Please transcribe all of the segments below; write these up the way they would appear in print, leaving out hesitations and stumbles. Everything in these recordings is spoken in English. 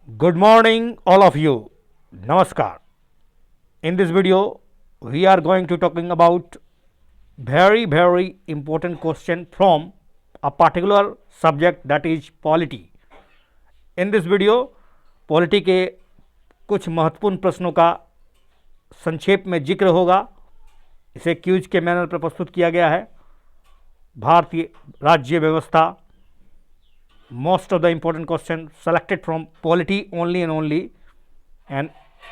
Good morning, all of you. Namaskar. In this video, we are going to talking about very important question from a particular subject that is polity. In this video, polity के कुछ महत्वपूर्ण प्रश्नों का संक्षेप में जिक्र होगा. इसे क्यूज के मैनर पर प्रस्तुत किया गया है. भारतीय राज्य व्यवस्था, most of the important questions selected from polity only and only, and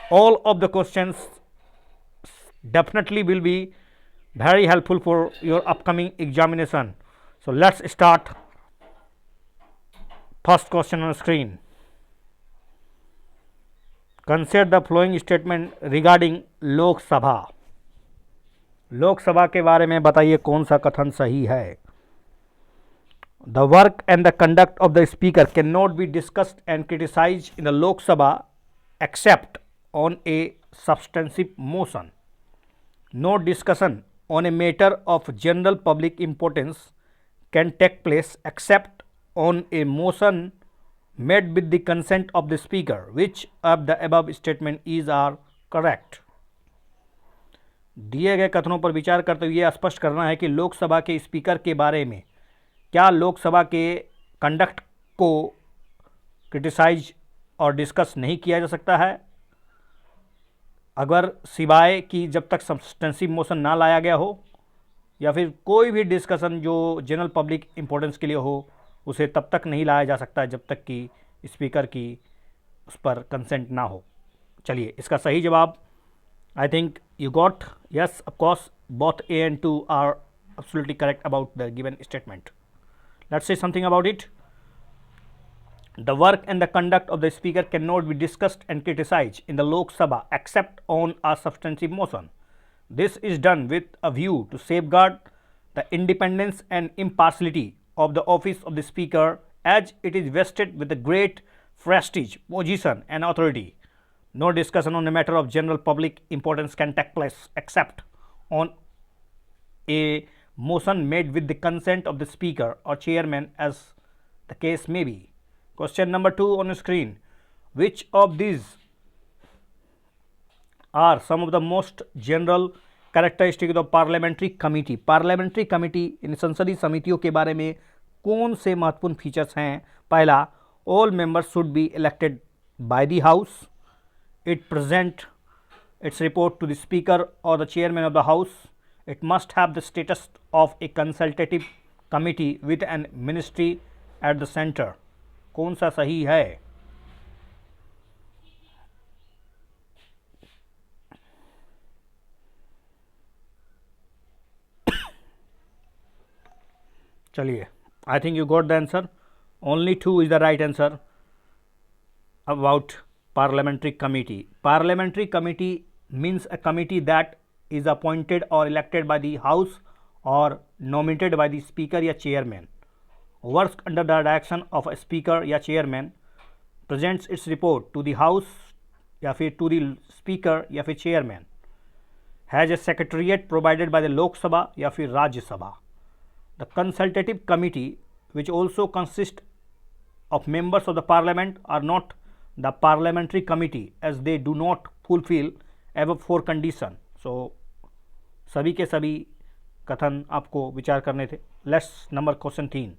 all of the questions definitely will be very helpful for your upcoming examination. So let's start. First question on screen. Consider the following statement regarding लोक सभा. लोकसभा के बारे में बताइए कौन सा कथन सही है. The work and the conduct of the speaker cannot be discussed and criticized in the Lok Sabha except on a substantive motion. No discussion on a matter of general public importance can take place except on a motion made with the consent of the speaker. Which of the above statement is are correct? दिए गए कथनों पर विचार करते हुए स्पष्ट करना है कि लोकसभा के स्पीकर के बारे में क्या लोकसभा के कंडक्ट को क्रिटिसाइज और डिस्कस नहीं किया जा सकता है, अगर सिवाय कि जब तक सब्सटेंसिव मोशन ना लाया गया हो, या फिर कोई भी डिस्कशन जो जनरल पब्लिक इम्पोर्टेंस के लिए हो उसे तब तक नहीं लाया जा सकता जब तक कि स्पीकर की उस पर कंसेंट ना हो. चलिए इसका सही जवाब, I think you got. Yes, of course both A and two are absolutely correct about the given statement. Let's say something about it. The work and the conduct of the speaker cannot be discussed and criticized in the Lok Sabha except on a substantive motion. This is done with a view to safeguard the independence and impartiality of the office of the speaker, as it is vested with the great prestige, position and authority. No discussion on a matter of general public importance can take place except on a motion made with the consent of the speaker or chairman, as the case may be. Question number 2 on the screen. Which of these are some of the most general characteristics of parliamentary committee? Parliamentary committee इन संसदीय समितियों के बारे में कौन से महत्वपूर्ण features हैं? पहला, all members should be elected by the house. It present its report to the speaker or the chairman of the house. It must have the status of a consultative committee with an ministry at the center. कौन सा सही है? चलिए, I think you got the answer. Only 2 is the right answer about parliamentary committee. Parliamentary committee means a committee that is appointed or elected by the house or nominated by the speaker या chairman, works under the direction of a speaker या chairman, presents its report to the house या फिर to the speaker या फिर chairman, has a secretariat provided by the Lok Sabha या फिर राज्य सभा. The consultative committee, which also consists of members of the parliament, are not the parliamentary committee as they do not fulfill above 4 conditions. So सभी के सभी कथन आपको विचार करने थे. Let's number question 3.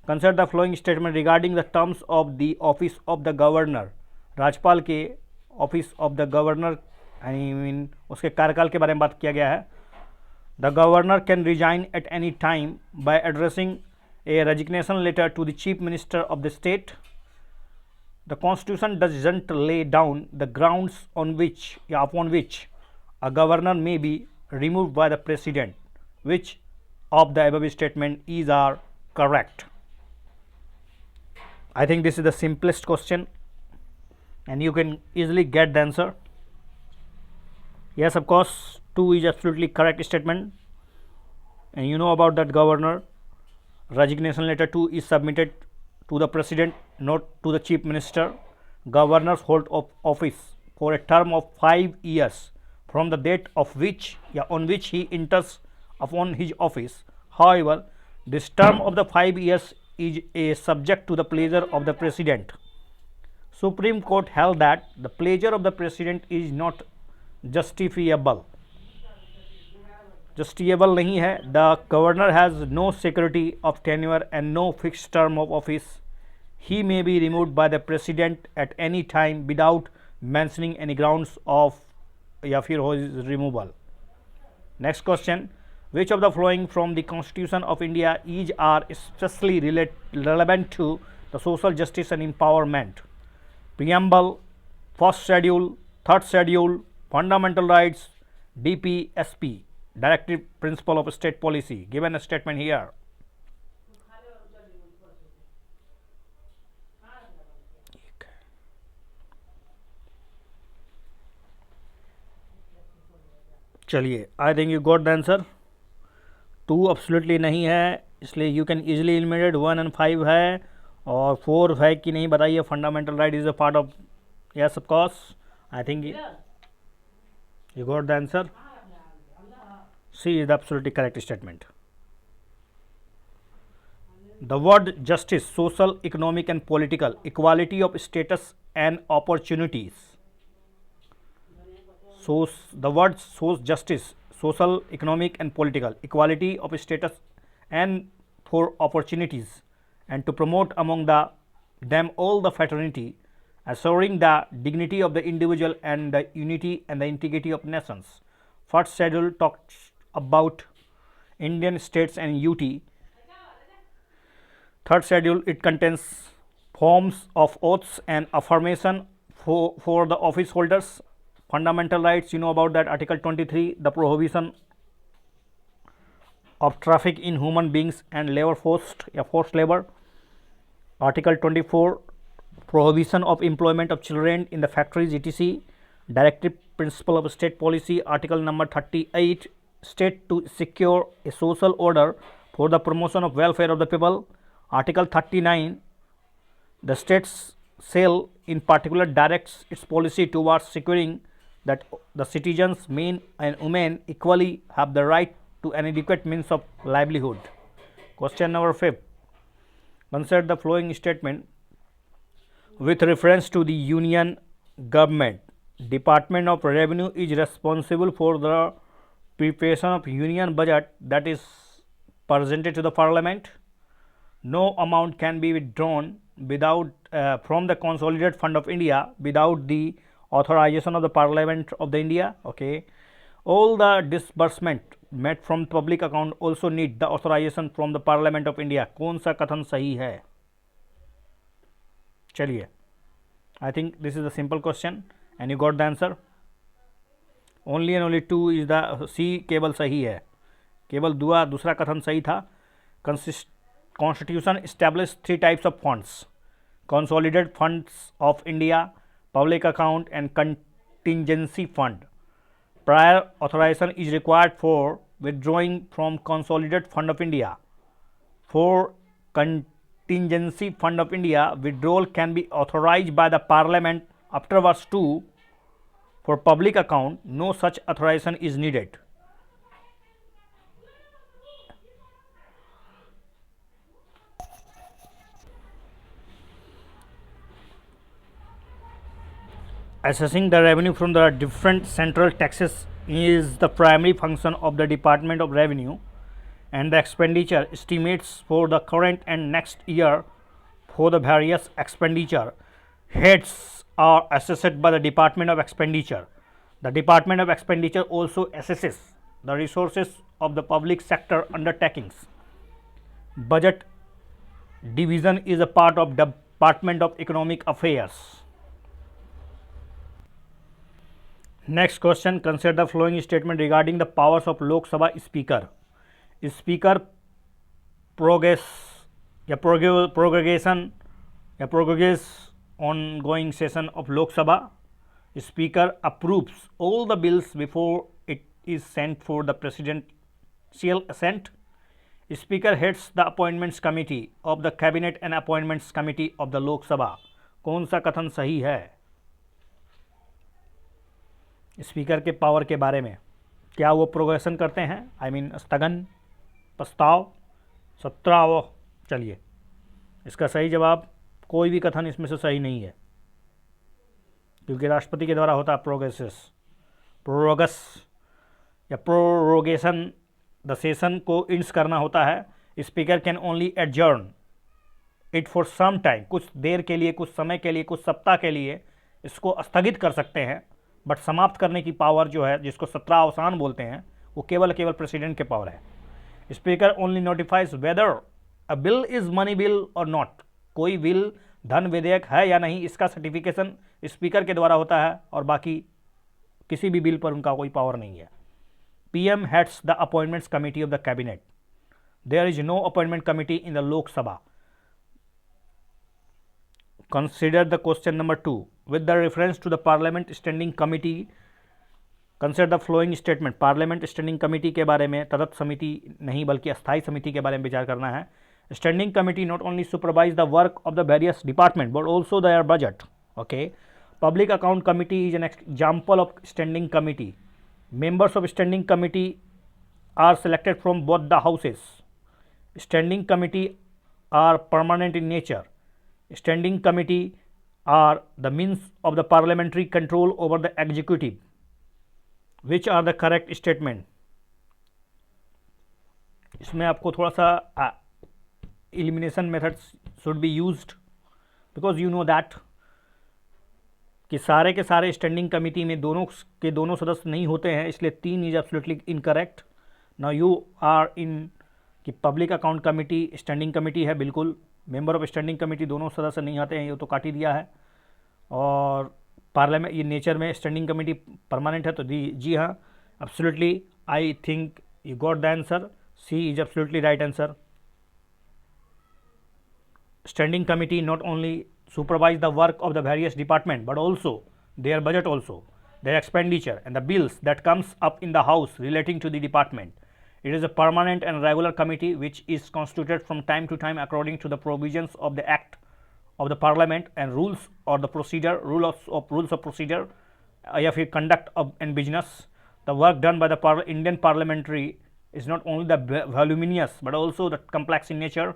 Consider the following statement regarding the terms of the office of the governor. राज्यपाल के office of the governor I mean उसके कार्यकाल के बारे में बात किया गया है. The governor can resign at any time by addressing a resignation letter to the chief minister of the state. The constitution doesn't lay down the grounds on which या upon which a governor may be removed by the president. Which of the above statement is are correct? I think this is the simplest question and you can easily get the answer. Yes, of course, 2 is absolutely correct statement, and you know about that governor. Resignation letter 2 is submitted to the president, not to the chief minister. Governors hold office for a term of 5 years from the date of which on which he enters upon his office. However, this term of the 5 years is a subject to the pleasure of the president. Supreme Court held that the pleasure of the president is not justifiable. Justiciable नहीं है. The governor has no security of tenure and no fixed term of office. He may be removed by the president at any time without mentioning any grounds of या फिर his removal. Next question. Which of the following from the Constitution of India is are especially relevant to the social justice and empowerment? Preamble, first schedule, third schedule, fundamental rights, DPSP, Directive Principle of State Policy. Given a statement here. चलिए, आई think you got the answer. 2 absolutely नहीं है, इसलिए you can easily eliminate. 1 and 5 है, और 4 है कि नहीं बताइए. Fundamental right is a part of. Yes of course. I think you got the answer. C is the absolutely correct statement. The word justice, social, economic and political, equality of status and opportunities. So the word justice, social, economic and political, equality of status and for opportunities, and to promote among them all the fraternity, assuring the dignity of the individual and the unity and the integrity of nations. First schedule talks about Indian states and UT. Third schedule, it contains forms of oaths and affirmation for the office holders. Fundamental rights, you know about that. Article 23, the prohibition of traffic in human beings and labor forced labor. Article 24, prohibition of employment of children in the factories, etc. Directive Principle of State Policy. Article number 38, state to secure a social order for the promotion of welfare of the people. Article 39, the states shall in particular directs its policy towards securing that the citizens, men and women, equally have the right to an adequate means of livelihood. Question number 5. Consider the following statement with reference to the union government. Department of Revenue is responsible for the preparation of union budget that is presented to the parliament. No amount can be withdrawn from the consolidated fund of India without the authorization of the Parliament of the India. Okay. All the disbursement made from public account also need the authorization from the Parliament of India. कौन सा कथन सही है? चलिए, I think this is a simple question and you got the answer. Only and only 2 is the C. केवल सही है. केवल दूसरा कथन सही था. Constitution established 3 types of funds: consolidated funds of India, public account and contingency fund. Prior authorization is required for withdrawing from consolidated fund of India. For contingency fund of India, withdrawal can be authorized by the parliament afterwards too. For public account, no such authorization is needed. Assessing the revenue from the different central taxes is the primary function of the Department of Revenue, and the expenditure estimates for the current and next year for the various expenditure heads are assessed by the Department of Expenditure. The Department of Expenditure also assesses the resources of the public sector undertakings. Budget division is a part of Department of Economic Affairs. Next question, consider the following statement regarding the powers of Lok Sabha Speaker. Speaker prorogates ongoing session of Lok Sabha. Speaker approves all the bills before it is sent for the presidential assent. Speaker heads the appointments committee of the cabinet and appointments committee of the Lok Sabha. कौन सा कथन सही है? Speaker के power के बारे में क्या वो प्रोग्रेशन करते हैं? आई मीन स्थगन, प्रस्ताव, सत्राव. चलिए, इसका सही जवाब कोई भी कथन इसमें से सही नहीं है. क्योंकि राष्ट्रपति के द्वारा होता है प्रोरोगस या प्रोरोगेशन। द सेशन को इंड्स करना होता है। Speaker can only adjourn it for some time, कुछ देर के लिए, कुछ समय के लिए, कुछ सप्ताह के लिए इसको स्थगित कर सकते हैं, बट समाप्त करने की पावर जो है, जिसको सत्रावसान बोलते हैं, वो केवल प्रेसिडेंट के पावर है। Speaker only notifies weather a bill is money bill और नॉट, कोई बिल धन विधेयक है या नहीं, इसका सर्टिफिकेशन स्पीकर के द्वारा होता है, और बाकी किसी भी बिल पर उनका कोई पावर नहीं है। PM heads the appointments committee of the cabinet. There is no appointment committee in the Lok Sabha. Consider the question number 2. With the reference to the Parliament Standing Committee, consider the following statement. Parliament Standing Committee के बारे में, तदत समिति नहीं बल्कि अस्थायी समिति के बारे में विचार करना है। Standing Committee not only supervise the work of the various department but also their budget. Okay. Public Account Committee is an example of Standing Committee. Members of Standing Committee are selected from both the houses. Standing Committee are permanent in nature. Standing committee are the means of the parliamentary control over the executive. Which are the correct statement? इसमें आपको थोड़ा सा elimination methods should be used because you know that कि सारे के सारे standing committee में दोनों सदस्य नहीं होते हैं, इसलिए 3 is absolutely incorrect. Now you are in कि public account committee standing committee है, बिल्कुल। मेंबर ऑफ स्टैंडिंग कमेटी दोनों सदस्य नहीं आते हैं, ये तो काट ही दिया है। और पार्लियामेंट ये नेचर में स्टैंडिंग कमेटी परमानेंट है, तो जी हाँ, absolutely I think you got the answer. C is absolutely right answer. Standing committee not only supervise the work of the various department but also their budget, also their expenditure and the bills that comes up in the house relating to the department. It is a permanent and regular committee which is constituted from time to time according to the provisions of the act of the parliament and rules or the procedure, rules of procedure या फिर conduct of and business. The work done by the Indian parliamentary is not only the voluminous but also the complex in nature.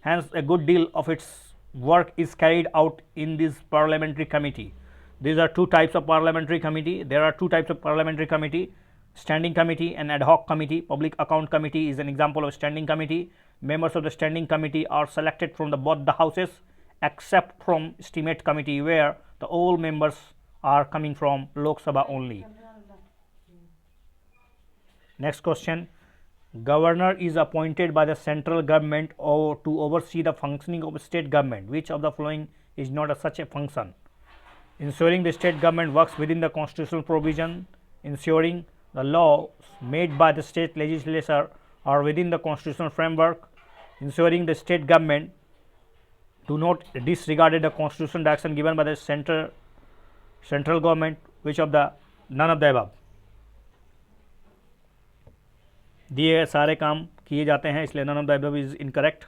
Hence a good deal of its work is carried out in this parliamentary committee. These are two types of parliamentary committee. There are two types of parliamentary committee: standing committee and ad hoc committee. Public account committee is an example of standing committee. Members of the standing committee are selected from both the houses except from estimate committee where the all members are coming from Lok Sabha only. Next question. Governor is appointed by the central government or to oversee the functioning of state government. Which of the following is not such a function? Ensuring the state government works within the constitutional provision, ensuring the laws made by the state legislature are within the constitutional framework, ensuring the state government do not disregard the constitutional direction given by the central government. Which of the none of the above? दिए सारे काम किए जाते हैं, इसलिए none of the above is incorrect.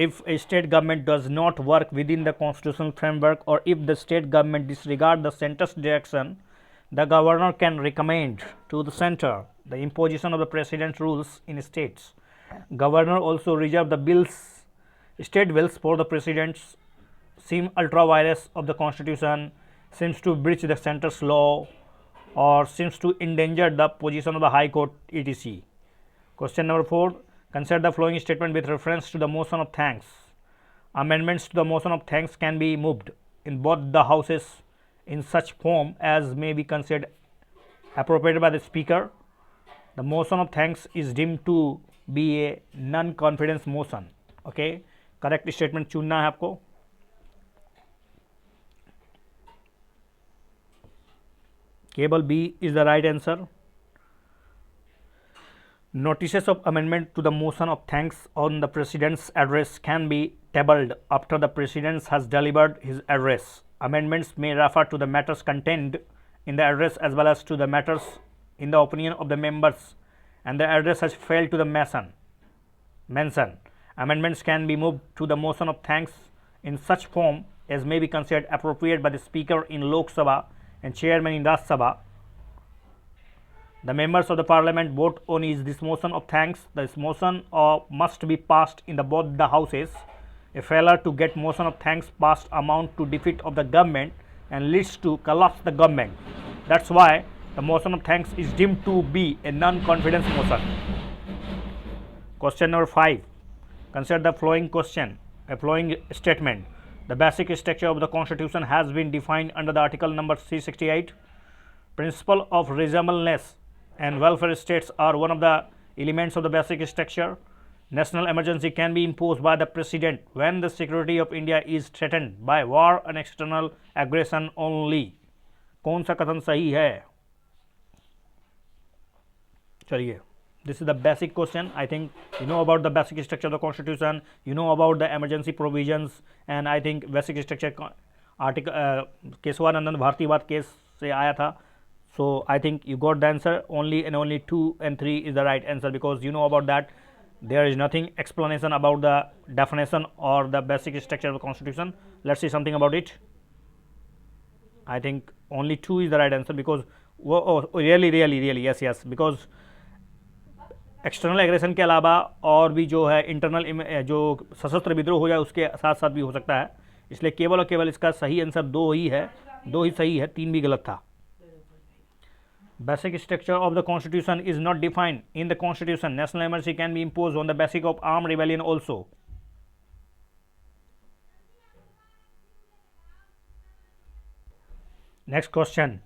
If a state government does not work within the constitutional framework और if the state government disregard the centre's direction, the governor can recommend to the centre the imposition of the president rules in states. Governor also reserve the state bills for the presidents seem ultra virus of the constitution, seems to breach the center's law or seems to endanger the position of the high court, etc. Question number 4. Consider the following statement with reference to the motion of thanks. Amendments to the motion of thanks can be moved in both the houses in such form as may be considered appropriate by the speaker. The motion of thanks is deemed to be a non-confidence motion. Okay, correct statement चुनना है आपको। Cable B is the right answer. Notices of amendment to the motion of thanks on the President's address can be tabled after the President has delivered his address. Amendments may refer to the matters contained in the address as well as to the matters in the opinion of the members and the address has failed to the mention. Amendments can be moved to the motion of thanks in such form as may be considered appropriate by the Speaker in Lok Sabha and Chairman in Rajya Sabha. The members of the Parliament vote on this motion of thanks. This motion must be passed in both the houses. A failure to get motion of thanks passed amount to defeat of the government and leads to collapse the government. That's why the motion of thanks is deemed to be a non-confidence motion. Question number 5. Consider the following question, a following statement. The basic structure of the Constitution has been defined under the article number 368. Principle of reasonableness and welfare states are one of the elements of the basic structure. National emergency can be imposed by the president when the security of India is threatened by war and external aggression only. कौन सा कथन सही है? चलिए, this is the basic question. I think you know about the basic structure of the Constitution, you know about the emergency provisions, and I think basic structure article Kesavananda भारतीवाद case से आया था. So I think you got the answer. Only and only 2 and 3 is the right answer, because you know about that. There is nothing explanation about the definition or the basic structure of the Constitution. Let's see something about it. I think only 2 is the right answer, because really yes, because external aggression के अलावा और भी जो है internal जो सशस्त्र विद्रोह हो जाए उसके साथ साथ भी हो सकता है. इसलिए केवल और केवल इसका सही आंसर 2 ही है, 2 ही सही है, 3 भी गलत था. Basic structure of the Constitution is not defined in the Constitution. National emergency can be imposed on the basis of armed rebellion also. Next question.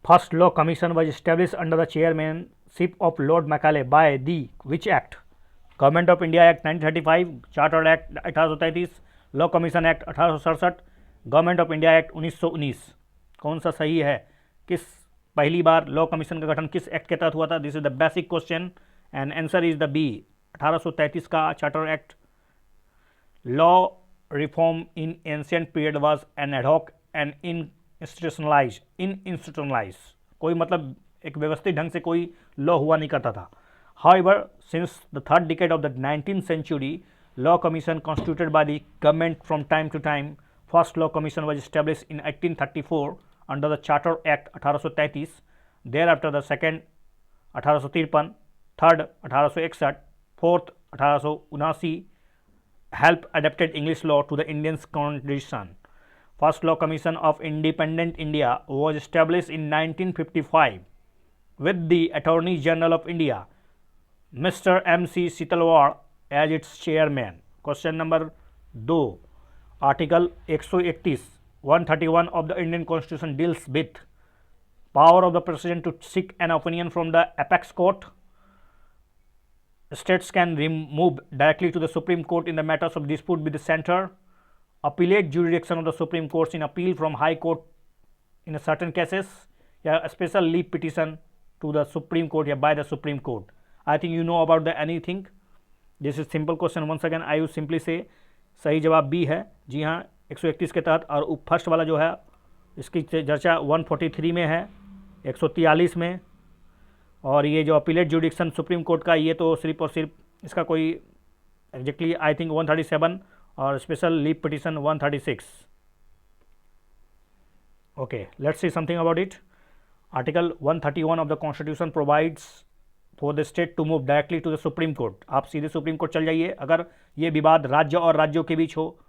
First Law Commission was established under the chairmanship of Lord Macaulay by the which Act? Government of India Act 1935, Charter Act 1833, Law Commission Act 1867, Government of India Act 1919. कौन सा सही है? किस पहली बार law commission का गठन किस act के तहत हुआ था? This is the basic question and answer is the B, 1833 का charter act. Law reform in ancient period was an ad hoc and institutionalize. कोई मतलब एक व्यवस्थित ढंग से कोई लॉ हुआ नहीं करता था. However since the third decade of the 19th century, law commission constituted by the government from time to time. First law commission was established in 1834 under the Charter Act 1833, thereafter the second 1853, third 1861, fourth 1879 helped adapted English law to the Indian condition. First Law Commission of Independent India was established in 1955 with the Attorney General of India, Mr. M.C. Sitalwar as its chairman. Question number 2. Article 131 of the Indian Constitution deals with power of the President to seek an opinion from the apex court. States can move directly to the Supreme Court in the matters of dispute with the center. Appellate jurisdiction of the Supreme Courts in appeal from High Court in certain cases. या special leave petition to the Supreme Court या by the Supreme Court. I think you know about the anything. This is simple question. Once again I will simply say सही जवाब B है. जी हाँ, 131 के तहत. और first वाला जो है इसकी चर्चा 143 में है, 143 में. और ये जो अपीलेट जुडिक्शन सुप्रीम कोर्ट का, ये तो सिर्फ और सिर्फ इसका कोई एग्जैक्टली आई थिंक 137 और special leave petition 136. Okay, let's see something about it. Article 131 of the constitution provides for the state to move directly to the supreme court. आप सीधे सुप्रीम कोर्ट चल जाइए. अगर ये विवाद राज्य और राज्यों के बीच हो,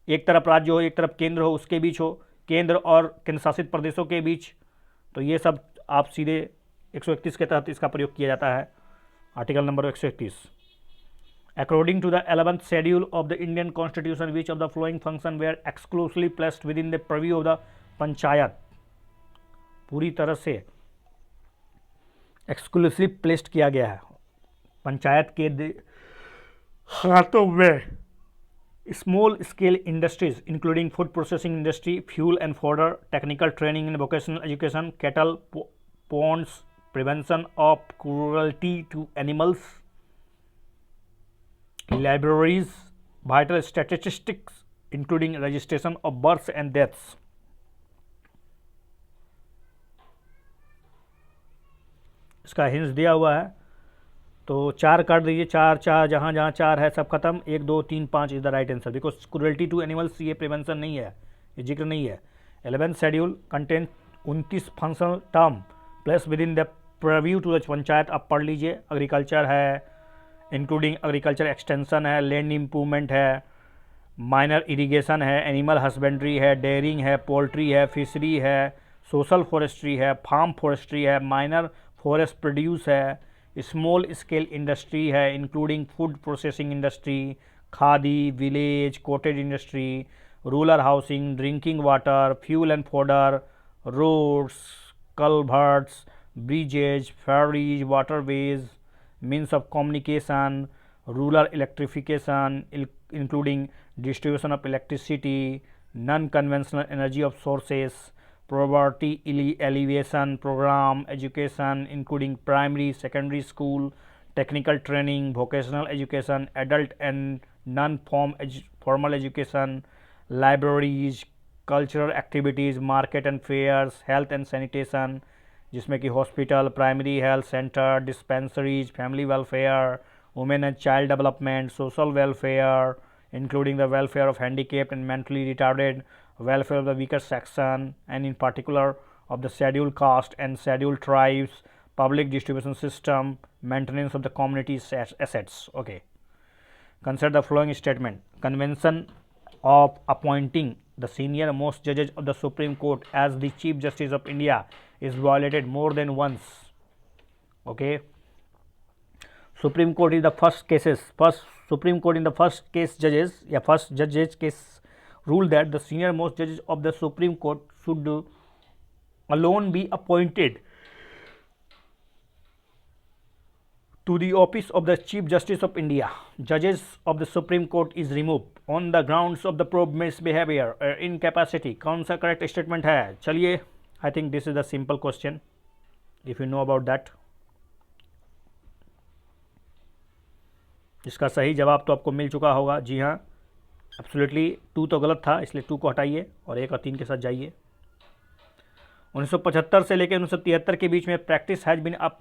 एक तरफ राज्य हो एक तरफ केंद्र हो, उसके बीच हो, केंद्र और केंद्र शासित प्रदेशों के बीच, तो ये सब आप सीधे 131 के तहत इसका प्रयोग किया जाता है. Article number 131. According to the 11th schedule of the Indian constitution which of the following function were exclusively placed within the purview of the panchayat. पूरी तरह से एक्सक्लूसिव प्लेस्ड किया गया है पंचायत के हाथों में. Small scale industries including food processing industry, fuel and fodder, technical training and vocational education, cattle ponds, prevention of cruelty to animals, libraries, vital statistics including registration of births and deaths. इसका hints दिया हुआ है, तो 4 काट दीजिए. 4 जहाँ जहाँ 4 है सब खत्म. 1 2 3 5 is the right answer, because cruelty to animals ये प्रिवेंशन नहीं है, ये जिक्र नहीं है. 11th schedule content 29 functional term plus within the purview to the panchayat. आप पढ़ लीजिए. एग्रीकल्चर है, इंक्लूडिंग एग्रीकल्चर एक्सटेंशन है, लैंड इम्प्रूवमेंट है, माइनर इरिगेशन है, एनिमल हस्बेंड्री है, डेयरिंग है, पोल्ट्री है, फिशरी है, सोशल फॉरेस्ट्री है, फार्म फॉरेस्ट्री है, माइनर फॉरेस्ट प्रोड्यूस है, स्मॉल स्केल इंडस्ट्री है including food processing industry, khadi, village, cottage industry, rural housing, drinking water, fuel and fodder, roads, culverts, bridges, ferries, waterways, means of communication, rural electrification, including distribution of electricity, non-conventional energy of sources, poverty alleviation program, education, including primary, secondary school, technical training, vocational education, adult and non-formal education, libraries, cultural activities, market and fairs, health and sanitation, जिसमें कि hospital, primary health centre, dispensaries, family welfare, women and child development, social welfare including the welfare of handicapped and mentally retarded, welfare of the weaker section and in particular of the scheduled caste and scheduled tribes, public distribution system, maintenance of the community's assets. Okay, consider the following statement. Convention of appointing the senior most judges of the Supreme Court as the Chief Justice of India is violated more than once. Okay, Supreme Court is the first Supreme Court in the first case judges case ruled that the senior most judges of the Supreme Court should alone be appointed to the office of the Chief Justice of India. Judges of the Supreme Court is removed on the grounds of the probe misbehavior or incapacity. कौन सा correct statement है? चलिए, I think this is the simple question if you know about that. इसका सही जवाब तो आपको मिल चुका होगा. जी हाँ, एब्सोल्युटली 2 तो गलत था, इसलिए 2 को हटाइए और 1 और 3 के साथ जाइए. 1975 से लेकर 1973 के बीच में practice has been up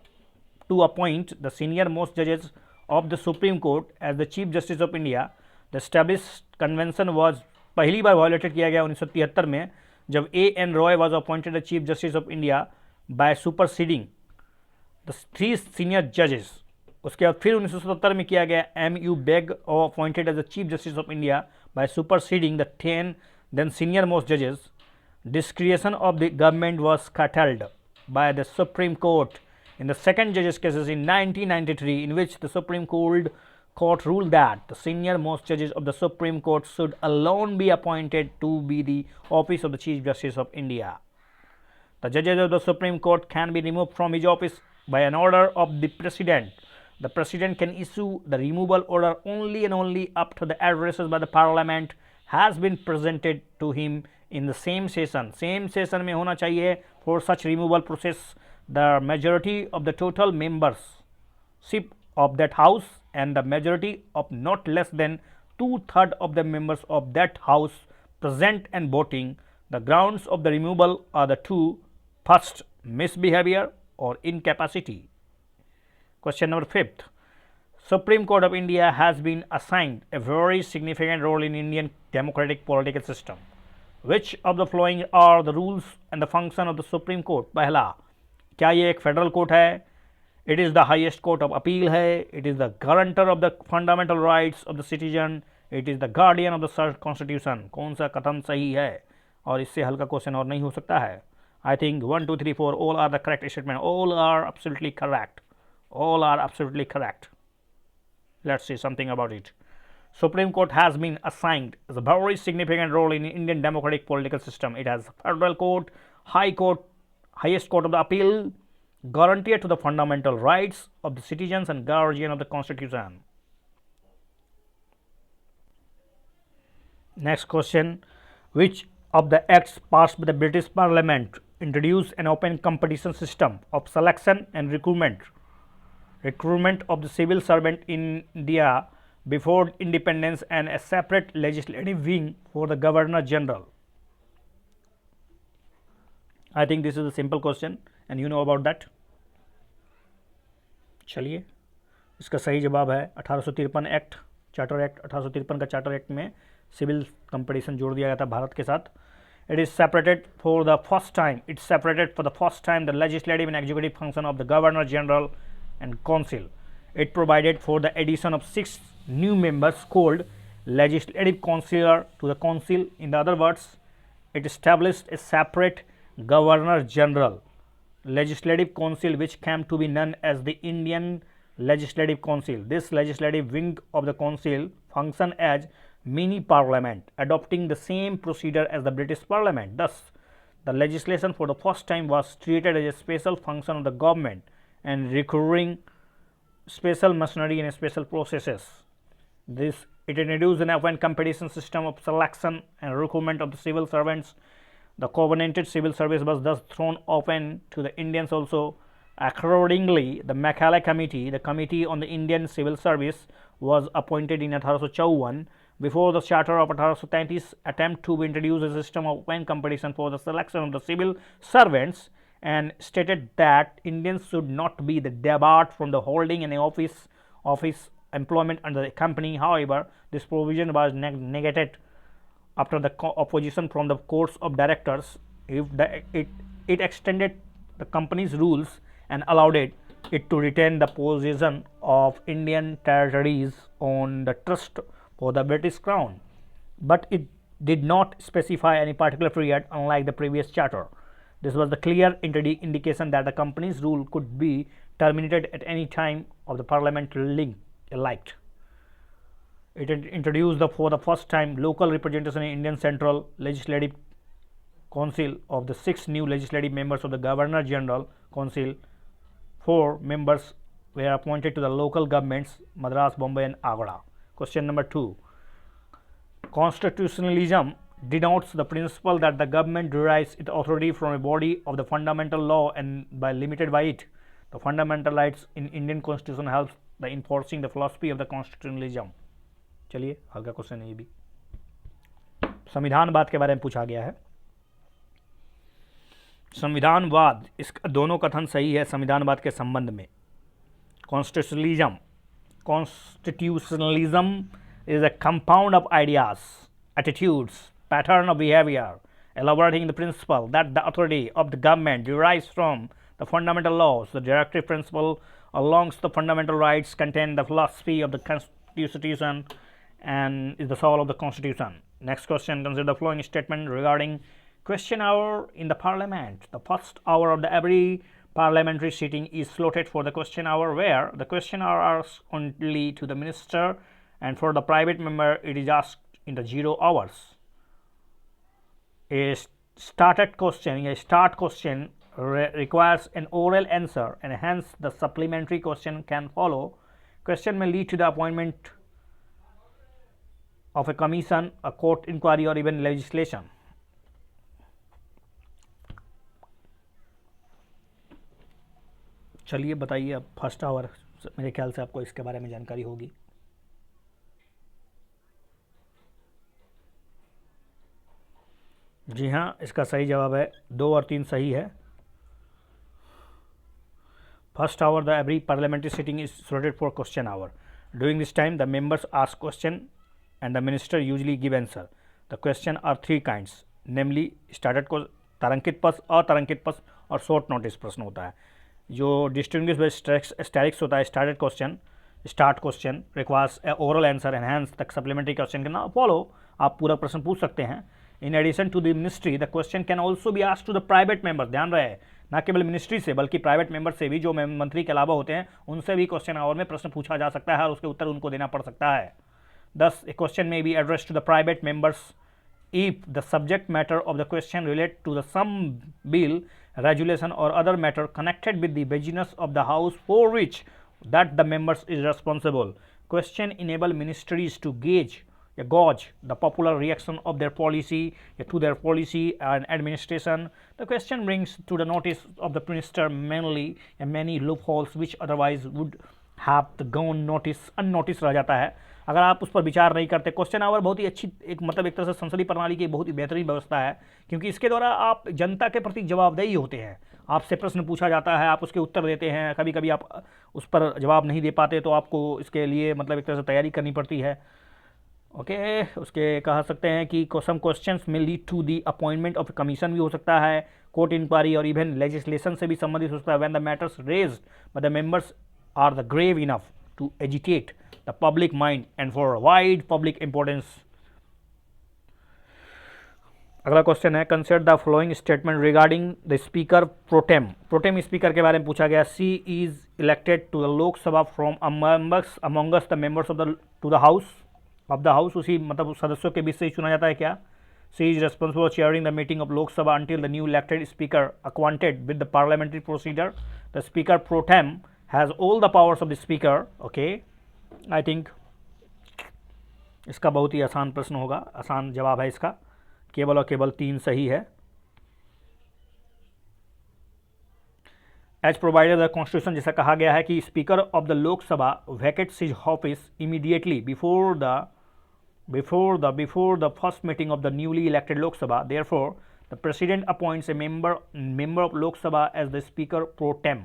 to appoint the senior most जजेस of the supreme court as the chief justice of India. The established convention was पहली बार वायोलेटेड किया गया 1973 में, जब A.N. Roy was appointed the chief justice of India by superseding the 3 senior जजेस. उसके बाद फिर 1977 में किया गया M.U. Beg appointed as the chief justice of India by superseding the 10 then senior most judges. Discretion of the government was curtailed by the Supreme Court in the second judges cases in 1993, in which the Supreme Court ruled that the senior most judges of the Supreme Court should alone be appointed to be the office of the Chief Justice of India. The judges of the Supreme Court can be removed from his office by an order of the President. The President can issue the removal order only and only after the addresses by the Parliament has been presented to him in the same session. Same session में होना चाहिए for such removal process. The majority of the total membership of that house and the majority of not less than 2/3 of the members of that house present and voting. The grounds of the removal are the two: first, misbehavior or incapacity. Question number 5th. Supreme Court of India has been assigned a very significant role in Indian democratic political system. Which of the following are the rules and the function of the Supreme Court? पहला, क्या ये एक federal court है? It is the highest court of appeal है. It is the guarantor of the fundamental rights of the citizen. It is the guardian of the constitution. कौन सा कथन सही है? और इससे हल्का क्वेश्चन और नहीं हो सकता है. I think 1, 2, 3, 4 all are the correct statement. All are absolutely correct. All are absolutely correct. Let's see something about it. Supreme Court has been assigned a very significant role in Indian democratic political system. It has federal court, high court, highest court of the appeal, guarantee to the fundamental rights of the citizens and guardian of the constitution. Next question. Which of the acts passed by the British Parliament introduced an open competition system of selection and recruitment of the civil servant in India before independence and a separate legislative wing for the Governor General? I think this is a simple question and you know about that. चलिए, इसका सही जवाब है 1853 act, charter act. 1853 का charter act में civil competition जोड़ दिया गया था भारत के साथ. It is separated for the first time. It separated for the first time the legislative and executive function of the Governor General and Council. It provided for the addition of 6 new members called legislative councillor to the council. In the other words, it established a separate Governor General Legislative Council which came to be known as the Indian Legislative Council. This legislative wing of the council functioned as mini parliament, adopting the same procedure as the British Parliament. Thus, the legislation for the first time was treated as a special function of the government and requiring special machinery and special processes. It introduced an open competition system of selection and recruitment of the civil servants. The covenanted civil service was thus thrown open to the Indians also. Accordingly, the Macaulay Committee, the Committee on the Indian Civil Service, was appointed in 1854 before the Charter of 1833 attempt to introduce a system of open competition for the selection of the civil servants and stated that Indians should not be debarred from the holding any office employment under the company. However, this provision was negated after the opposition from the courts of directors. It extended the company's rules and allowed it to retain the possession of Indian territories on the trust for the British Crown, but it did not specify any particular period, unlike the previous charter. This was the clear indication that the company's rule could be terminated at any time of the parliament liked. It introduced for the first time local representation in Indian Central Legislative Council of the 6 new legislative members of the Governor General Council. 4 members were appointed to the local governments Madras, Bombay and Agra. Question number 2. Constitutionalism denotes the principle that the government derives its authority from a body of the fundamental law and limited by it. The fundamental rights in Indian Constitution helps the enforcing the philosophy of the constitutionalism. चलिए आगे question है ये भी संविधानवाद के बारे में पूछा गया है. संविधानवाद, इस दोनों कथन सही है संविधानवाद के संबंध में. Constitutionalism is a compound of ideas, attitudes, pattern of behavior, elaborating the principle that the authority of the government derives from the fundamental laws. The directive principle along the fundamental rights contain the philosophy of the Constitution and is the soul of the Constitution. Next question, consider the following statement regarding question hour in the Parliament. The first hour of every parliamentary sitting is slotted for the question hour, where the question hour asks only to the minister, and for the private member it is asked in the 0 hours. A start question requires an oral answer, and hence the supplementary question can follow. Question may lead to the appointment of a commission, a court inquiry or even legislation. चलिए बताइए अब first hour, मेरे ख्याल से आपको इसके बारे में जानकारी होगी. जी हाँ, इसका सही जवाब है 2 और 3 सही है. First hour the every parliamentary sitting is slotted for question hour. During this time the members ask question and the minister usually give answer. The question are 3 kinds, namely started को तारांकित प्रश्न, अतारांकित प्रश्न और शॉर्ट नोटिस प्रश्न होता है. जो distinguish bye asterisks होता है starred question requires oral answer and hence तक सप्लीमेंट्री क्वेश्चन के ना फॉलो आप पूरा प्रश्न पूछ सकते हैं. In addition to the ministry the question can also be asked to the private members. ध्यान रहे, ना केवल मिनिस्ट्री से बल्कि प्राइवेट मेंबर से भी, जो मंत्री के अलावा होते हैं उनसे भी क्वेश्चन आवर में प्रश्न पूछा जा सकता है और उसके उत्तर उनको देना पड़ सकता है. Thus, a question may be addressed to the private members if the subject matter of the question relate to some bill, regulation or other matter connected with the business of the house for which that the members is responsible. Question enable ministries to gauge the popular reaction of their policy and administration. The question brings to the notice of the minister many loopholes which otherwise would have gone unnoticed रह जाता है अगर आप उस पर विचार नहीं करते. क्वेश्चन आवर बहुत ही अच्छी एक तरह से संसदीय प्रणाली की बहुत ही बेहतरीन व्यवस्था है, क्योंकि इसके द्वारा आप जनता के प्रति जवाबदेही होते हैं. आपसे प्रश्न पूछा जाता है, आप उसके उत्तर देते हैं. कभी कभी आप उस पर जवाब नहीं दे पाते तो आपको इसके लिए एक तरह से तैयारी करनी पड़ती है. ओके, उसके कह सकते हैं कि सम क्वेश्चंस में lead to the appointment of commission भी हो सकता है, कोर्ट इंक्वायरी और इवन लेजिस्लेशन से भी संबंधित हो सकता है. When the matters raised by the members are the grave enough to agitate the public mind and for wide public importance. अगला क्वेश्चन है, consider the following statement regarding the speaker pro tem. Pro tem speaker के बारे में पूछा गया. She is elected to the Lok Sabha from amongst the members of the to the house of the house. उसी मतलब सदस्यों के बीच से ही चुना जाता है क्या. She is responsible for chairing the meeting of Lok Sabha until the new elected speaker acquainted with the parliamentary procedure. The speaker pro tem has all the powers of the speaker. Okay, I think इसका बहुत ही आसान प्रश्न होगा, आसान जवाब है इसका, केवल और केवल 3 सही है. एज प्रोवाइडेड द कॉन्स्टिट्यूशन, जैसा कहा गया है कि speaker of the Lok Sabha vacates his office immediately before the first meeting of the newly elected Lok Sabha. Therefore the president appoints a member of Lok Sabha as the speaker pro tem.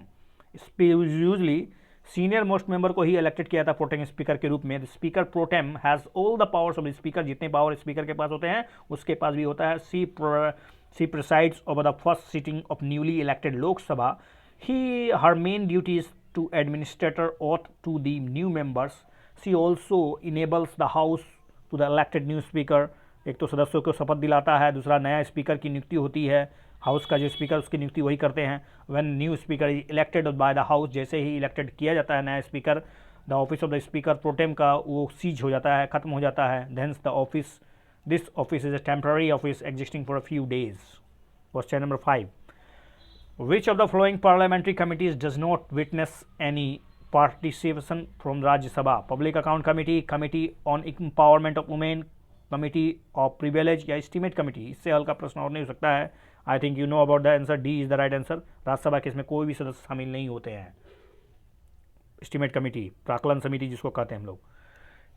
Usually senior most member को ही elected किया था pro tem speaker के रूप में. The speaker pro tem has all the powers of the speaker. जितने power speaker के पास होते हैं उसके पास भी होता है. She presides over the first sitting of newly elected Lok Sabha. Her main duty is to administrator oath to the new members. She also enables the house to the elected new speaker. एक तो सदस्यों को शपथ दिलाता है, दूसरा नया स्पीकर की नियुक्ति होती है. हाउस का जो स्पीकर उसकी नियुक्ति वही करते हैं. When new speaker is elected by the house, जैसे ही इलेक्टेड किया जाता है नया speaker, the office of the speaker pro tem का वो सीज हो जाता है, खत्म हो जाता है. Thence this office is a temporary office existing for a few days. Question number 5, which of the following parliamentary committees does not witness any participation from Rajya Sabha. Public account committee, committee on empowerment of women, committee of privilege या estimate committee. इससे हल्का प्रश्न और नहीं हो सकता है. I think you know about the answer. D is the right answer. Rajya Sabha के इसमें कोई भी सदस्य शामिल नहीं होते हैं. एस्टीमेट कमिटी, प्राकलन समिति जिसको कहते हैं हम लोग.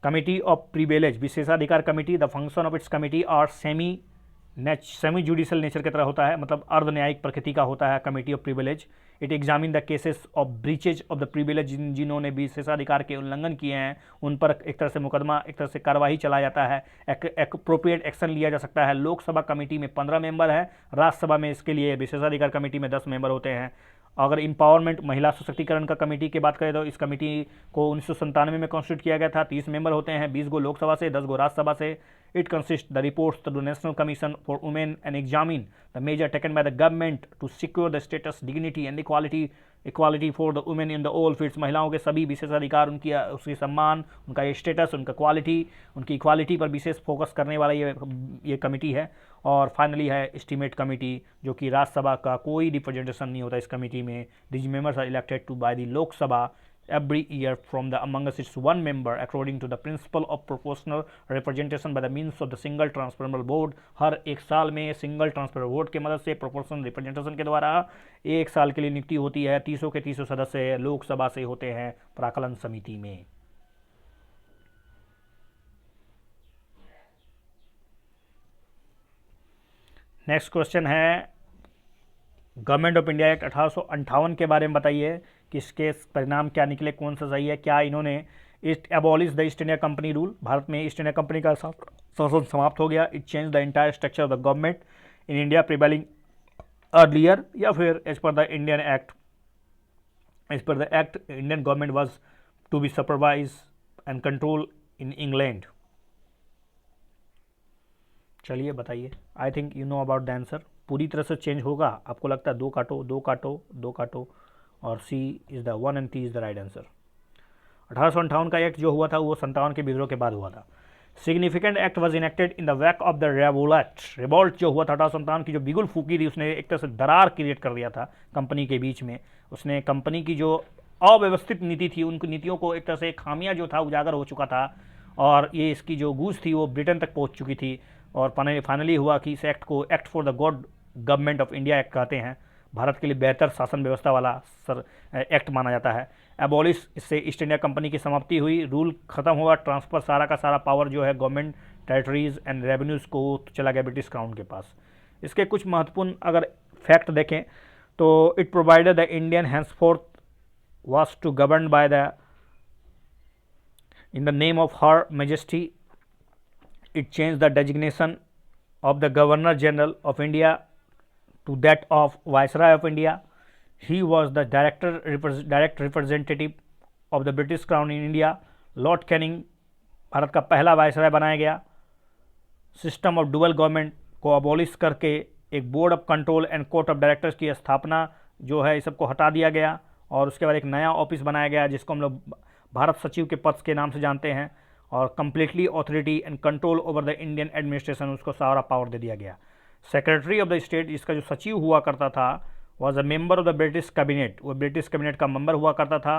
कमिटी ऑफ प्रिविलेज, विशेषाधिकार committee. The function of its committee are semi judicial nature की तरह होता है, मतलब अर्ध न्यायिक प्रकृति का होता है committee of privilege. It examine the cases of breaches of the privilege. जिन्होंने विशेषाधिकार के उल्लंघन किए हैं उन पर एक तरह से मुकदमा, एक तरह से कार्रवाई चलाया जाता है, अप्रोप्रिएट एक्शन लिया जा सकता है. लोकसभा कमेटी में 15 मेंबर है. राज्यसभा में इसके लिए विशेषाधिकार कमेटी में 10 मेंबर होते हैं. अगर एम्पावरमेंट महिला सशक्तिकरण का कमेटी की बात करें तो इस कमेटी को 1997 में कॉन्स्टिट्यूट किया गया था. 30 मेंबर होते हैं, 20 गो लोकसभा से, 10 गो राज्यसभा से. It consist the reports to the national commission for women and examine the measure taken by the government to secure the status, dignity and equality for the women in the all fields. महिलाओं के सभी विशेषाधिकार, उसकी सम्मान, उनका status, उनका quality, उनकी equality पर विशेष फोकस करने वाला ये कमेटी है. और फाइनली है एस्टीमेट कमेटी, जो कि राज्यसभा का कोई रिप्रेजेंटेशन नहीं होता इस कमेटी में. These members are elected to by the Lok Sabha every year from the amongst its one member according to the principle of proportional representation by the means of the single transferable vote. हर एक साल में single transfer vote की मदद से proportional representation के द्वारा एक साल के लिए नियुक्ति होती है. 30 के 30 सदस्य लोकसभा से होते हैं प्राकलन समिति में. नेक्स्ट क्वेश्चन है, गवर्नमेंट ऑफ इंडिया एक्ट 1858 के बारे में बताइए कि इसके परिणाम क्या निकले, कौन सा सही है. क्या इन्होंने abolish the East India company rule, Bharat में ईस्ट इंडिया कंपनी का शासन समाप्त हो गया. It change the entire structure of the government in India prevailing earlier. या फिर as per the Indian act Indian government was to be supervise and control in England. चलिए बताइए. I think you know about the answer. पूरी तरह से change होगा. आपको लगता है 2 काटो 2 काटो 2 काटो, और C is the 1 and 3 is the right answer. 1858 का एक्ट जो हुआ था वो 57 के विद्रोह के बाद हुआ था. Significant act was enacted in the wake of the revolt जो हुआ था 1857 की जो बिगुल फूकी थी, उसने एक तरह से दरार क्रिएट कर दिया था कंपनी के बीच में. उसने कंपनी की जो अव्यवस्थित नीति थी, उनकी नीतियों को एक तरह से खामियां जो था उजागर हो चुका था, और ये इसकी जो गूंज थी वो ब्रिटेन तक पहुंच चुकी थी. और फाइनली हुआ कि इस एक्ट को act for the good government of India act कहते हैं. भारत के लिए बेहतर शासन व्यवस्था वाला एक्ट माना जाता है. एबॉलिश, इससे ईस्ट इंडिया कंपनी की समाप्ति हुई, रूल खत्म हुआ, ट्रांसफ़र सारा का सारा पावर जो है गवर्नमेंट टेरिटरीज एंड रेवेन्यूज़ को चला गया ब्रिटिश क्राउन के पास. इसके कुछ महत्वपूर्ण अगर फैक्ट देखें तो it provided the Indian henceforth was to govern by the in the name of her majesty. It change the designation of the governor general of India to that of Viceroy of India. He was the direct representative of the British Crown in India. Lord Canning Bharat का पहला viceroy बनाया गया। System of dual government को abolish करके एक board of control and court of directors की स्थापना जो है इस सबको हटा दिया गया और उसके बाद एक नया ऑफिस बनाया गया जिसको हम लोग भारत सचिव के पद के नाम से जानते हैं, और completely authority and control over the Indian administration, उसको सारा पावर दे दिया गया। सेक्रेटरी ऑफ द स्टेट, जिसका जो सचिव हुआ करता था, was a member of the British cabinet, वो ब्रिटिश कैबिनेट का मेंबर हुआ करता था।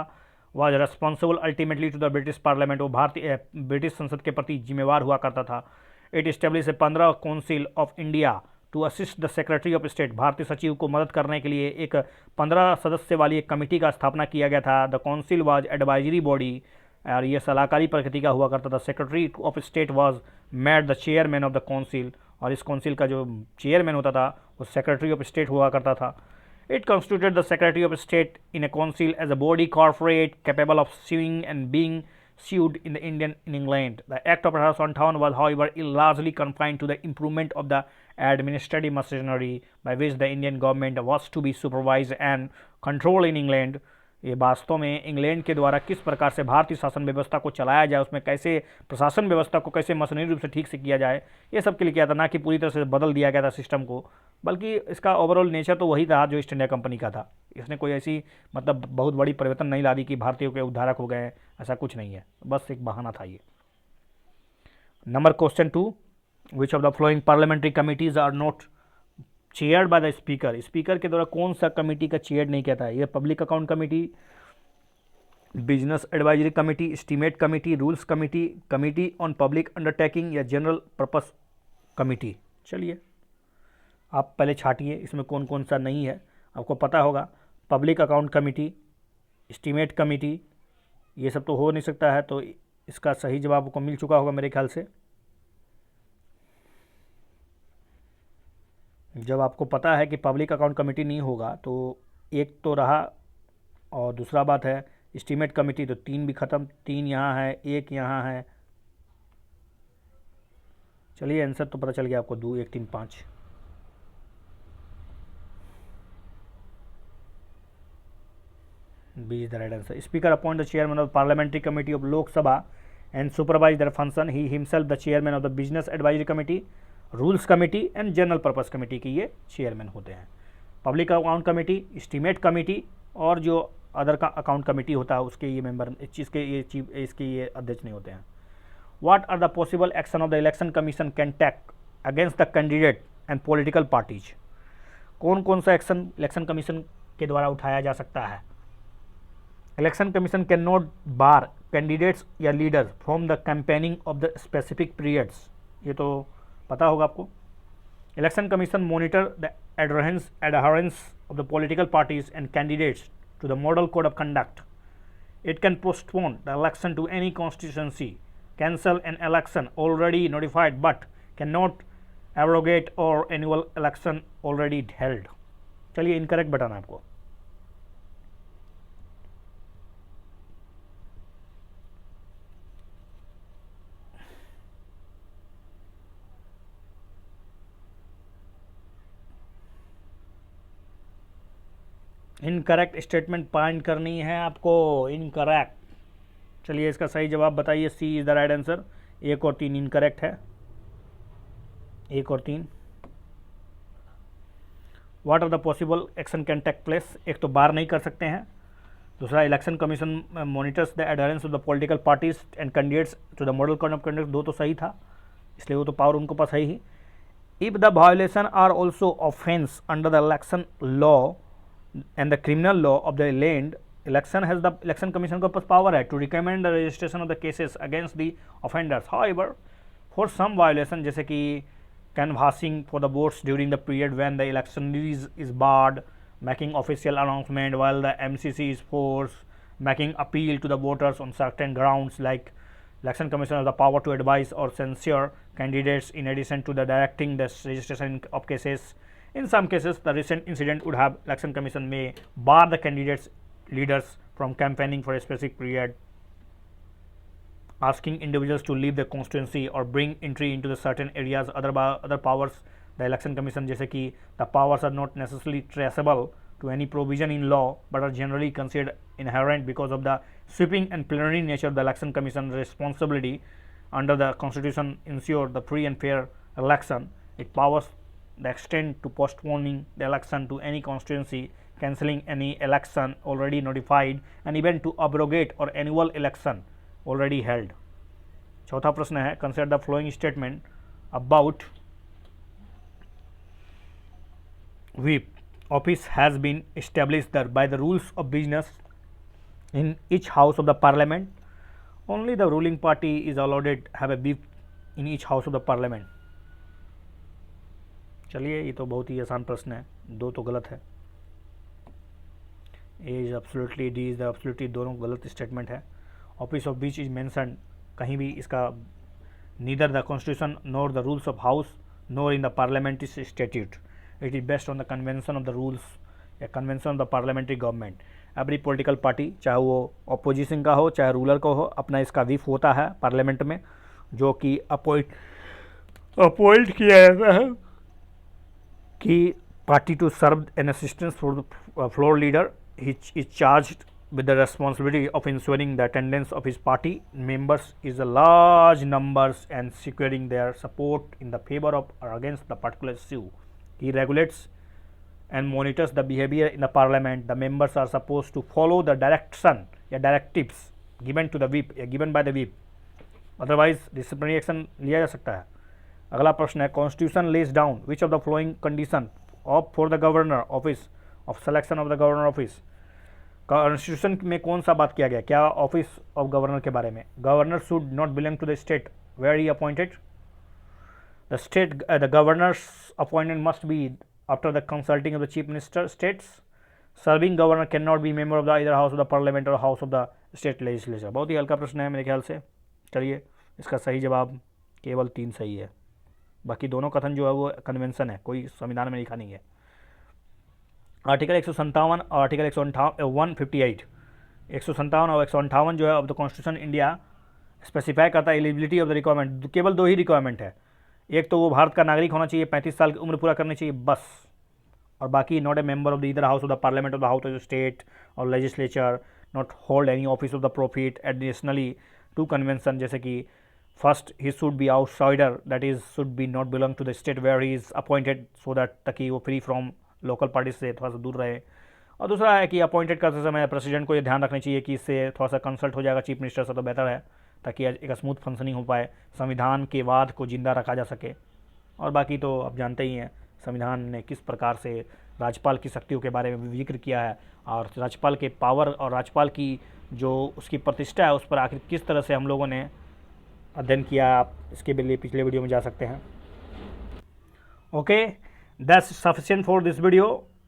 Was responsible ultimately to the British parliament, वो भारतीय ब्रिटिश संसद के प्रति जिम्मेवार हुआ करता था। It establish a 15 council of India to assist the secretary of state, भारतीय सचिव को मदद करने के लिए एक 15 सदस्य वाली एक कमेटी का स्थापना किया गया था। The council was advisory body, और ये सलाहकारी प्रकृति का हुआ करता था। Secretary of state was made the chairman of the council, और इस काउंसिल का जो चेयरमैन होता था वो सेक्रेटरी ऑफ स्टेट हुआ करता था। It constituted the secretary of state in a council as a body corporate capable of suing and being sued in England. The Act of 1858 was, however, largely confined to the improvement of the administrative machinery by which the Indian government was to be supervised and controlled in England. ये वास्तव में England के द्वारा किस प्रकार से भारतीय शासन व्यवस्था को चलाया जाए, उसमें कैसे प्रशासन व्यवस्था को कैसे मशीनरी रूप से ठीक से किया जाए, ये सब के लिए किया था, ना कि पूरी तरह से बदल दिया गया था सिस्टम को, बल्कि इसका ओवरऑल नेचर तो वही था जो ईस्ट इंडिया कंपनी का था। इसने कोई ऐसी मतलब बहुत बड़ी परिवर्तन नहीं ला दी कि भारतीयों के उद्धारक हो गए, ऐसा कुछ नहीं है, बस एक बहाना था ये। Number question 2, which of the following parliamentary committees are not chaired by the speaker, speaker के द्वारा कौन सा कमेटी का चेयर नहीं कहता है? ये public account committee, business advisory committee, estimate committee, rules committee, committee on public undertaking या जनरल पर्पस कमेटी। चलिए आप पहले छाटिए इसमें कौन कौन सा नहीं है, आपको पता होगा। Public account committee, estimate committee, ये सब तो हो नहीं सकता है, तो इसका सही जवाब आपको मिल चुका होगा मेरे ख्याल से। जब आपको पता है कि पब्लिक अकाउंट कमेटी नहीं होगा तो एक तो रहा, और दूसरा बात है एस्टीमेट कमेटी, तो 3 भी ख़त्म, 3 यहाँ है, 1 यहाँ है। चलिए आंसर तो पता चल गया आपको, 2 1 3 5। B is the right answer. Speaker appoint the chairman of parliamentary committee of Lok Sabha and supervise their function. He himself the chairman of the business advisory committee, rules committee and general purpose committee की ये chairman होते हैं। Public account committee, estimate committee और जो other का account committee होता है उसके ये मेंबर, इस चीज़ के ये चीफ, इसके ये अध्यक्ष नहीं होते हैं। What are the possible action of the election commission can take against the candidate and political parties, कौन कौन सा एक्शन इलेक्शन कमीशन के द्वारा उठाया जा सकता है? Election commission can not bar candidates या leaders from the campaigning of the specific periods, ये तो पता होगा आपको। Election commission monitor the adherence of the political parties and candidates to the model code of conduct. It can postpone the election to any constituency, cancel an election already notified, but cannot abrogate or annual election already held. चलिए incorrect बताना आपको। Incorrect statement find करनी है आपको, incorrect. चलिए इसका सही जवाब बताइए। C is the right answer. 1 और 3 इनकरेक्ट है, 1 और 3। What are the possible action can take place, एक तो बार नहीं कर सकते हैं, दूसरा election commission monitors the adherence of the political parties and candidates to the model code of conduct, 2 तो सही था, इसलिए वो तो पावर उनको पास है ही। If the violation are also offence under the election law and the criminal law of the land, election has the election commission को power है to recommend the registration of the cases against the offenders. However, for some violation जैसे कि canvassing for the votes during the period when the election is barred, making official announcement while the MCC is forced, making appeal to the voters on certain grounds, like election commission has the power to advise or censure candidates in addition to the directing the registration of cases. In some cases, the recent incident would have election commission may bar the candidates leaders from campaigning for a specific period, asking individuals to leave the constituency or bring entry into the certain areas. Other powers the election commission जैसे कि the powers are not necessarily traceable to any provision in law but are generally considered inherent because of the sweeping and plenary nature of the election commission's responsibility under the constitution ensure the free and fair election. It powers the extent to postponing the election to any constituency, cancelling any election already notified and even to abrogate or annual election already held. चौथा प्रश्न है, consider the following statement about whip office has been established by the rules of business in each house of the parliament. Only the ruling party is allowed have a whip in each house of the parliament. चलिए, ये तो बहुत ही आसान प्रश्न है, दो तो गलत है. A is absolutely, D is absolutely, दोनों गलत स्टेटमेंट है. ऑफिस ऑफ बीच इज मेंशन, कहीं भी इसका neither the constitution nor the rules of house nor in the parliamentary statute. It is based on the convention of the rules या convention of the parliamentary government. Every political party, चाहे वो opposition का हो चाहे ruler का हो, अपना इसका विफ होता है पार्लियामेंट में, जो कि अपॉइंट किया जाता है कि party to serve an assistance for the floor leader. He is charged with the responsibility of ensuring the attendance of his party members is a large numbers and securing their support in the favor of or against the particular issue. He regulates and monitors the behavior in the parliament. The members are supposed to follow the direction या directives given to the whip या given by the whip, otherwise disciplinary action लिया जा सकता है. अगला प्रश्न है, constitution lays down which of the flowing condition of for the governor office of selection of the governor office. Constitution में कौन सा बात किया गया, क्या ऑफिस ऑफ गवर्नर के बारे में. Governor should not belong to the state where he appointed. The state the governors appointment must be after the consulting of the chief minister. States serving governor can not be member of the either house of the parliament और house of the state legislature. बहुत ही हल्का प्रश्न है मेरे ख्याल से. चलिए, इसका सही जवाब केवल 3 सही है, बाकी दोनों कथन जो है वो कन्वेंशन है, कोई संविधान में लिखा नहीं है. आर्टिकल 157 और आर्टिकल 158, 157 और 158 जो है of the constitution India specify करता है एलिजिबिलिटी ऑफ द रिक्वायरमेंट. केवल 2 ही रिक्वायरमेंट है, एक तो वो भारत का नागरिक होना चाहिए, 35 साल की उम्र पूरा करनी चाहिए बस, और बाकी not a member of the either house of the parliament of the house of the state और legislature, not hold any office of the profit. Additionally 2 convention, जैसे कि first he should be outsider, that is should be not belong to the state where he is appointed, so that ताकि वो free from local party से थोड़ा सा दूर रहे. और दूसरा है कि अपॉइंटेड करते समय प्रेसिडेंट को ये ध्यान रखना चाहिए कि इससे थोड़ा सा कंसल्ट हो जाएगा चीफ मिनिस्टर से तो बेहतर है, ताकि एक स्मूथ फंक्शनिंग हो पाए, संविधान के वाद को जिंदा रखा जा सके. और बाकी तो आप जानते ही हैं संविधान ने किस प्रकार से राज्यपाल की शक्तियों के बारे में जिक्र किया है, और राज्यपाल के पावर और राज्यपाल की जो उसकी प्रतिष्ठा है उस पर आखिर किस तरह से हम लोगों ने अध्ययन किया. आप इसके लिए पिछले वीडियो में जा सकते हैं. Okay, that's sufficient for this video.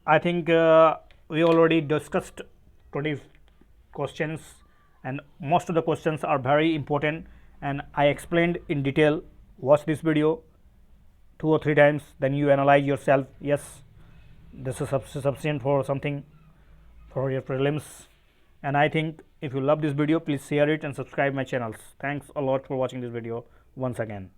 I think we already discussed 20 questions and most of the questions are very important and I explained in detail. Watch this video 2 or 3 times, then you analyze yourself. Yes, this is sufficient for something for your prelims. And I think if you love this video, please share it and subscribe my channels. Thanks a lot for watching this video once again.